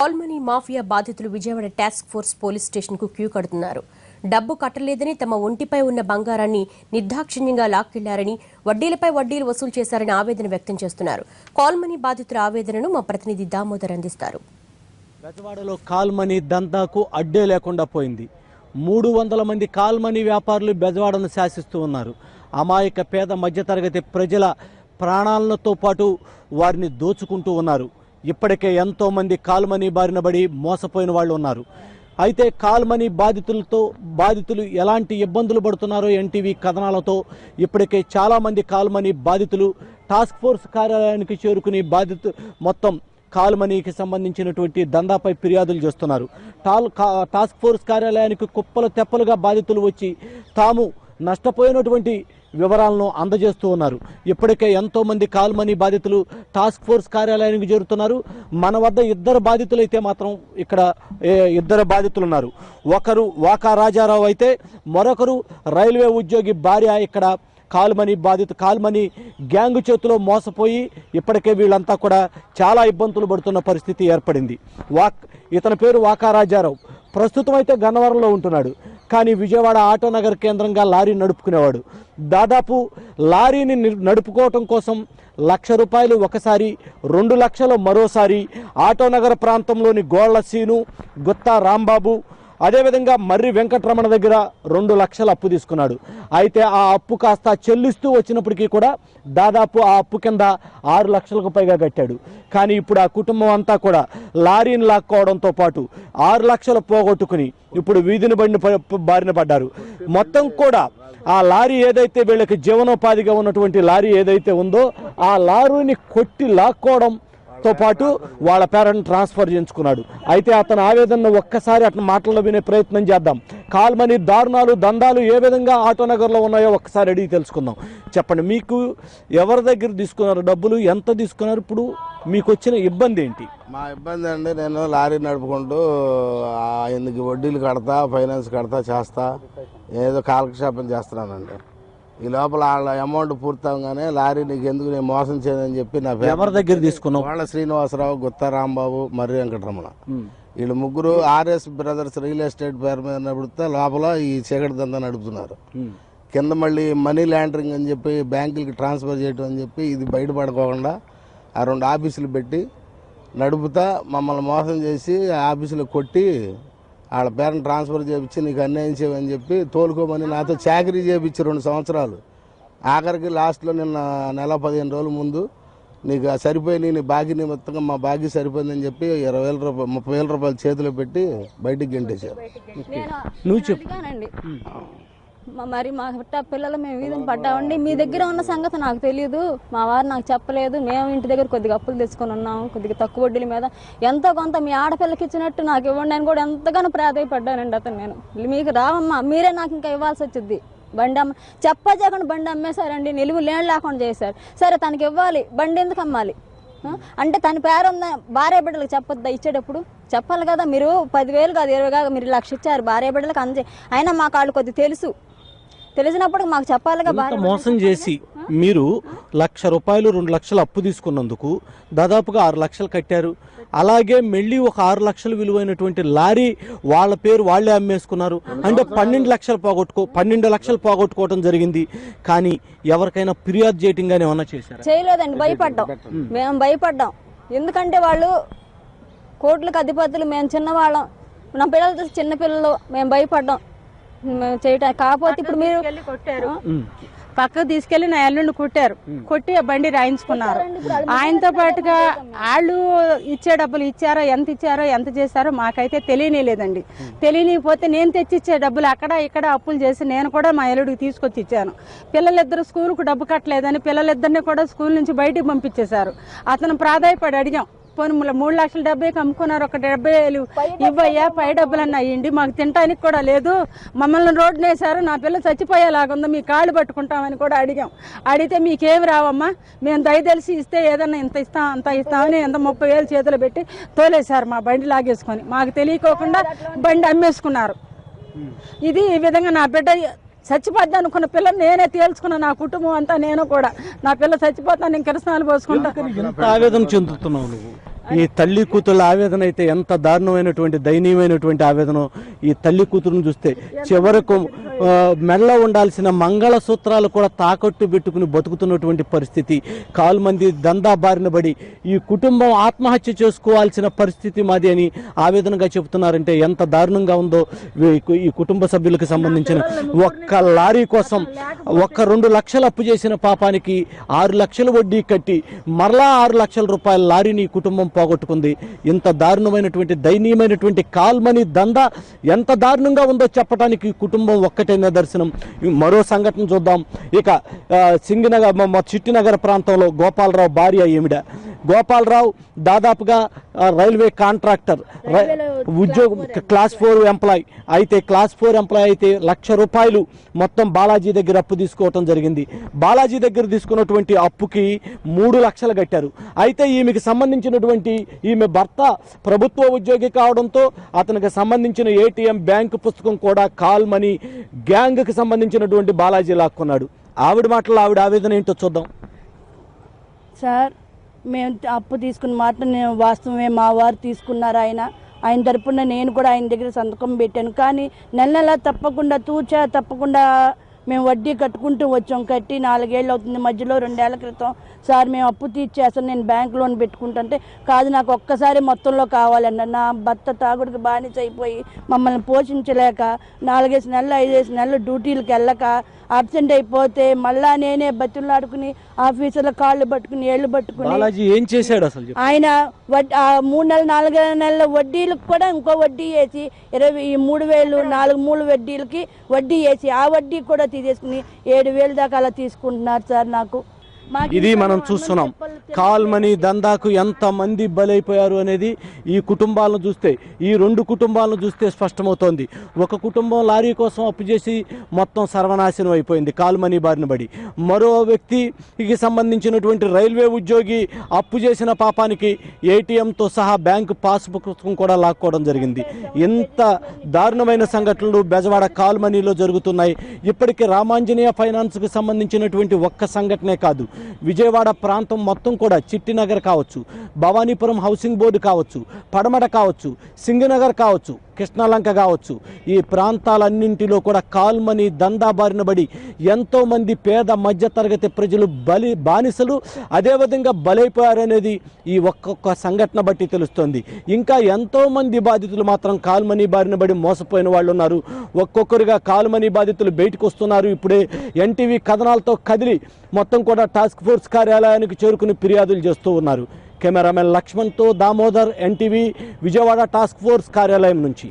Call money mafia బాధితులు Vijayawada task force police station కు queue కడుతున్నారు. డబ్బు కట్టలేదని తమ ఒంటిపై ఉన్న బంగారాన్ని నిర్దాక్షిణ్యంగా లాక్కెళ్లారని, వడ్డీలపై వడ్డీలు వసూలు చేశారని ఆవేదన వ్యక్తం చేస్తున్నారు. కాల్మనీ బాధితుల ఆవేదనను మా ప్రతినిధి దామోదర్ అందిస్తారు. బెజవాడలో కాల్మనీ దందాకు అడ్డే లేకుండా పోయింది. 300 మంది కాల్మనీ వ్యాపారులు బెజవాడను శాసిస్తూ ఉన్నారు. అమాయక పేద మధ్యతరగతి ప్రజల ప్రాణాలతో పాటు వారిని దోచుకుంటూ ఉన్నారు. ఇప్పటికే ఎంతో మంది కాల్మనీ బారిన పడి మోసపోయిన వాళ్ళు ఉన్నారు. అయితే కాల్మనీ బాధితులు ఎలాంటి ఇబ్బందులు పడుతున్నారో ఎన్టీవీ కథనాలతో ఇప్పటికే చాలామంది కాల్మనీ బాధితులు టాస్క్ ఫోర్స్ కార్యాలయానికి చేరుకుని మొత్తం కాల్మనీకి సంబంధించినటువంటి దందాపై ఫిర్యాదులు చేస్తున్నారు. టాస్క్ ఫోర్స్ కార్యాలయానికి కుప్పలు తెప్పలుగా బాధితులు వచ్చి తాము నష్టపోయినటువంటి వివరాలను అందజేస్తూ ఉన్నారు. ఇప్పటికే ఎంతో మంది కాల్మనీ బాధితులు టాస్క్ ఫోర్స్ కార్యాలయానికి చేరుతున్నారు. మన వద్ద ఇద్దరు బాధితులు అయితే మాత్రం ఇక్కడ ఇద్దరు బాధితులు ఉన్నారు. ఒకరు వాకా రాజారావు అయితే మరొకరు రైల్వే ఉద్యోగి భార్య ఇక్కడ కాల్మనీ గ్యాంగ్ చేతిలో మోసపోయి ఇప్పటికే వీళ్ళంతా కూడా చాలా ఇబ్బందులు పడుతున్న పరిస్థితి ఏర్పడింది. ఇతని పేరు వాకా రాజారావు. ప్రస్తుతం అయితే గన్నవరంలో ఉంటున్నాడు. కానీ విజయవాడ ఆటోనగర్ కేంద్రంగా లారీ నడుపుకునేవాడు. దాదాపు లారీని నడుపుకోవటం కోసం ₹1,00,000 ఒకసారి, 2 లక్షలు మరోసారి ఆటోనగర్ ప్రాంతంలోని గోళ్ల సీను, గుత్తా రాంబాబు, అదేవిధంగా మర్రి వెంకటరమణ దగ్గర 2 లక్షలు అప్పు తీసుకున్నాడు. అయితే ఆ అప్పు కాస్త చెల్లిస్తూ వచ్చినప్పటికీ కూడా దాదాపు ఆ అప్పు కింద 6 లక్షలకు పైగా కట్టాడు. కానీ ఇప్పుడు ఆ కుటుంబం అంతా కూడా లారీని లాక్కోవడంతో పాటు 6 లక్షలు పోగొట్టుకుని ఇప్పుడు వీధిని బారిన పడ్డారు. మొత్తం కూడా ఆ లారీ ఏదైతే వీళ్ళకి జీవనోపాధిగా ఉన్నటువంటి లారీ ఏదైతే ఉందో ఆ లారీని కొట్టి లాక్కోవడంతో పాటు వాళ్ళ పేరెంట్ ట్రాన్స్ఫర్ చేయించుకున్నాడు. అయితే అతని ఆవేదనను ఒక్కసారి అతని మాటల్లో వినే ప్రయత్నం చేద్దాం. కాల్మనీ దారుణాలు దందాలు ఏ విధంగా ఆటోనగర్లో ఉన్నాయో ఒక్కసారి అడిగి తెలుసుకుందాం. చెప్పండి, మీకు ఎవరి దగ్గర తీసుకున్నారు డబ్బులు, ఎంత తీసుకున్నారు, ఇప్పుడు మీకు వచ్చిన ఇబ్బంది ఏంటి? మా ఇబ్బంది అండి, నేను లారీ నడుపుకుంటూ ఎందుకు వడ్డీలు కడతా, ఫైనాన్స్ కడతా చేస్తా, ఏదో కాలక్షేపం చేస్తున్నానండి. ఈ లోపల వాళ్ళ అమౌంట్ పూర్తవగానే లారీ నీకు ఎందుకు నేను మోసం చేయదని చెప్పి నా ఎవరి దగ్గర తీసుకున్నావు? వాళ్ళ శ్రీనివాసరావు, గుత్తా రాంబాబు, మర్రి వెంకటరమణ, వీళ్ళు ముగ్గురు ఆర్ఎస్ బ్రదర్స్ రియల్ ఎస్టేట్ పేరు మీద నడుపుతా లోపల ఈ చీకటి దందా నడుపుతున్నారు. కింద మళ్ళీ మనీ లాండరింగ్ అని చెప్పి బ్యాంకులకి ట్రాన్స్ఫర్ చేయడం అని చెప్పి ఇది బయటపడుకోకుండా ఆ 2 ఆఫీసులు పెట్టి నడుపుతా మమ్మల్ని మోసం చేసి ఆఫీసులో కొట్టి వాళ్ళ పేరెంట్ ట్రాన్స్ఫర్ చేయించి నీకు అన్యాయం చేయమని చెప్పి తోలుకోమని నాతో చాకరీ చేయించి 2 సంవత్సరాలు. ఆఖరికి లాస్ట్లో నిన్న నెల 15 రోజుల ముందు నీకు సరిపోయి నీ బాకీ నిమిత్తంగా మా బాకీ సరిపోయిందని చెప్పి 20,000 రూపాయలు 30,000 రూపాయలు చేతిలో పెట్టి బయటికి గెంటేశారు. నువ్వు చెప్పు. మరి మా పిల్లలు మేము వీధిని పడ్డామండి. మీ దగ్గర ఉన్న సంగతి నాకు తెలియదు, మా వారు నాకు చెప్పలేదు. మేము ఇంటి దగ్గర కొద్దిగా అప్పులు తెచ్చుకొని ఉన్నాము, కొద్దిగా తక్కువ వడ్డీల మీద. ఎంతో కొంత మీ ఆడపిల్లకి ఇచ్చినట్టు నాకు ఇవ్వండి అని కూడా ఎంతగానో ప్రాధాయపడ్డానండి. అతను నేను మీకు రావమ్మా, మీరే నాకు ఇంకా ఇవ్వాల్సి వచ్చింది. బండి చెప్పకుండా బండి అమ్మేశారండి, నిలువు లేని లేకుండా చేశారు. సరే తనకి ఇవ్వాలి, బండి ఎందుకు అమ్మాలి అంటే తన పేరు ఉందా, భార్య బిడ్డలకు చెప్పొద్దా ఇచ్చేటప్పుడు? చెప్పాలి కదా. మీరు 10,000 కాదు 20 కాదు మీరు 1,00,000 ఇచ్చారు భార్య బిడ్డలకు అంతే. అయినా మాకు వాళ్ళు కొద్దిగా తెలిసినప్పుడు మాకు చెప్పాలిగా. మోసం చేసి మీరు ₹1,00,000 2 లక్షలు అప్పు తీసుకున్నందుకు దాదాపుగా 6 లక్షలు కట్టారు. అలాగే మళ్ళీ ఒక 6 లక్షలు విలువైనటువంటి లారీ వాళ్ళ పేరు వాళ్ళే అమ్మేసుకున్నారు. అంటే 12 లక్షలు పోగొట్టుకోవడం జరిగింది. కానీ ఎవరికైనా ఫిర్యాదు చేయటం కానీ ఏమన్నా చేశారు? చేయలేదండి, భయపడ్డాం. మేము భయపడ్డాం. ఎందుకంటే వాళ్ళు కోట్లకు అధిపతులు, మేము చిన్నవాళ్ళం, నా పిల్లలు చిన్న పిల్లలు, మేము భయపడ్డాం చేయటం. కాకపోతే ఇప్పుడు మీరు పక్కకు తీసుకెళ్లి నా అల్లుడిని కొట్టి ఆ బండి రాయించుకున్నారు. ఆయనతో పాటుగా వాళ్ళు ఇచ్చే డబ్బులు ఇచ్చారో ఎంత చేశారో మాకైతే తెలియలేదండి. తెలియనిపోతే నేను తెచ్చిచ్చే డబ్బులు అక్కడ ఇక్కడ అప్పులు చేసి నేను కూడా మా అల్లుడికి తీసుకొచ్చి ఇచ్చాను. పిల్లలిద్దరు స్కూల్కు డబ్బు కట్టలేదని పిల్లలిద్దరిని కూడా స్కూల్ నుంచి బయటికి పంపించేశారు. అతను ప్రాధాయపడి అడిగాం, పోనీ 3,70,000 అమ్ముకున్నారు, ఒక 70,000 ఇవ్వయ్యా, పై డబ్బులన్నా అయ్యింది, మాకు తినడానికి కూడా లేదు, మమ్మల్ని రోడ్డున వేశారు, నా పిల్ల చచ్చిపోయేలాగుందో, మీ కాళ్ళు పట్టుకుంటామని కూడా అడిగాం. అడిగితే మీకేమి రావమ్మా, మేము దయతెలిసి ఇస్తే ఏదన్నా ఇంత ఇస్తాం అంత ఇస్తామని 30,000 చేతులు పెట్టి తోలేశారు మా బండి లాగేసుకొని. మాకు తెలియకోకుండా బండి అమ్మేసుకున్నారు. ఇది ఈ విధంగా నా బిడ్డ చచ్చిపోద్ది అనుకున్న పిల్లలు నేనే తేల్చుకున్నా, నా కుటుంబం అంతా నేను కూడా. నా పిల్ల చచ్చిపోతాను, నేను కిరసనాలు పోసుకుంటా. ఆవేదన చెందుతున్నావు నువ్వు? ఈ తల్లి కూతుళ్ళ ఆవేదన అయితే ఎంత దారుణమైనటువంటి దయనీయమైనటువంటి ఆవేదన. ఈ తల్లి కూతురును చూస్తే చివరకు మెడలో ఉండాల్సిన మంగళసూత్రాలు కూడా తాకట్టు పెట్టుకుని బతుకుతున్నటువంటి పరిస్థితి. కాలు మంది దందా బారిన పడి ఈ కుటుంబం ఆత్మహత్య చేసుకోవాల్సిన పరిస్థితి మాది అని ఆవేదనగా చెబుతున్నారంటే ఎంత దారుణంగా ఉందో. ఈ కుటుంబ సభ్యులకు సంబంధించిన ఒక్క లారీ కోసం 2 లక్షలు అప్పు చేసిన పాపానికి 6 లక్షలు వడ్డీ కట్టి మరలా 6 లక్షల రూపాయల లారీని ఈ కుటుంబం పోగొట్టుకుంది. ఇంత దారుణమైనటువంటి దయనీయమైనటువంటి కాల్మనీ దందా ఎంత దారుణంగా ఉందో చెప్పడానికి ఈ కుటుంబం ఒక్కటే నిదర్శనం. మరో సంఘటన చూద్దాం. ఇక సింగనగర్ చిట్టినగర్ ప్రాంతంలో గోపాలరావు భార్య ఈవిడ. గోపాలరావు దాదాపుగా రైల్వే కాంట్రాక్టర్, ఉద్యోగం, క్లాస్ 4 ఎంప్లాయ్. అయితే క్లాస్ 4 ఎంప్లాయ్ అయితే ₹1,00,000 మొత్తం బాలాజీ దగ్గర అప్పు తీసుకోవటం జరిగింది. బాలాజీ దగ్గర తీసుకున్నటువంటి అప్పుకి 3 లక్షలు కట్టారు. అయితే ఈమెకి సంబంధించినటువంటి ఈమె భర్త ప్రభుత్వ ఉద్యోగి కావడంతో అతనికి సంబంధించిన ఏటీఎం బ్యాంకు పుస్తకం కూడా కాల్మనీ గ్యాంగ్కి సంబంధించినటువంటి బాలాజీ లాక్కున్నాడు. ఆవిడ మాటలో ఆవిడ ఆవేదన ఏంటో చూద్దాం. సార్, మేము అప్పు తీసుకున్న మాట నేను వాస్తవమే, మా వారు తీసుకున్నారు. ఆయన తరపున నేను కూడా ఆయన దగ్గర సంతకం పెట్టాను. కానీ నెల తప్పకుండా తప్పకుండా మేము వడ్డీ కట్టుకుంటూ వచ్చాం. కట్టి 4 ఏళ్ళు అవుతుంది. మధ్యలో 2 ఏళ్ల క్రితం సార్ మేము అప్పు తీర్చేస్తాను, నేను బ్యాంక్ లోన్ పెట్టుకుంటుంటే కాదు నాకు ఒక్కసారి మొత్తంలో కావాలన్న. నా భర్త తాగుడికి బానిస అయిపోయి మమ్మల్ని పోషించలేక 4 నెలలు 5 నెలలు డ్యూటీలకు వెళ్ళక అబ్సెంట్ అయిపోతే మళ్ళా నేనే బతులాడుకుని ఆఫీసులో కాళ్ళు పట్టుకుని ఏళ్ళు పట్టుకుని ఏం చేశాడు అసలు ఆయన 3 నెలలు 4 నెలల వడ్డీలకు కూడా ఇంకో వడ్డీ వేసి 23,000 4 వడ్డీలకి వడ్డీ వేసి ఆ వడ్డీ కూడా తీసేసుకుని 7,000 దాకా అలా తీసుకుంటున్నారు సార్. ఇది మనం చూస్తున్నాం. కాల్మనీ దందాకు ఎంత మంది బలైపోయారు అనేది ఈ కుటుంబాలను చూస్తే, ఈ 2 కుటుంబాలను చూస్తే స్పష్టమవుతోంది. ఒక కుటుంబం లారీ కోసం అప్పు చేసి మొత్తం సర్వనాశనం అయిపోయింది కాల్మనీ బారిన పడి. మరో వ్యక్తికి సంబంధించినటువంటి రైల్వే ఉద్యోగి అప్పు చేసిన పాపానికి ఏటీఎంతో సహా బ్యాంకు పాస్బుక్ కూడా లాక్కోవడం జరిగింది. ఇంత దారుణమైన సంఘటనలు బెజవాడ కాల్మనీలో జరుగుతున్నాయి. ఇప్పటికీ రామాంజనేయ ఫైనాన్స్కి సంబంధించినటువంటి ఒక్క సంఘటనే కాదు, విజయవాడ ప్రాంతం మొత్తం కూడా చిట్టినగర్ కావచ్చు, భవానీపురం హౌసింగ్ బోర్డు కావచ్చు, పడమట కావచ్చు, సింగనగర్ కావచ్చు, కృష్ణలంక కావచ్చు, ఈ ప్రాంతాలన్నింటిలో కూడా కాల్మనీ దందా బారిన పడి ఎంతోమంది పేద మధ్యతరగతి ప్రజలు బానిసలు అదేవిధంగా బలైపోయారనేది ఈ ఒక్కొక్క సంఘటన బట్టి తెలుస్తోంది. ఇంకా ఎంతోమంది బాధితులు మాత్రం కాల్మనీ బారిన పడి మోసపోయిన వాళ్ళు ఉన్నారు. ఒక్కొక్కరుగా కాల్మనీ బాధితులు బయటకు వస్తున్నారు. ఇప్పుడే ఎన్టీవీ కథనాలతో కదిలి మొత్తం కూడా టాస్క్ ఫోర్స్ కార్యాలయానికి చేరుకుని ఫిర్యాదులు చేస్తూ ఉన్నారు. కెమెరామెన్ లక్ష్మణ్తో Damodar, NTV, Vijayawada task force కార్యాలయం నుంచి.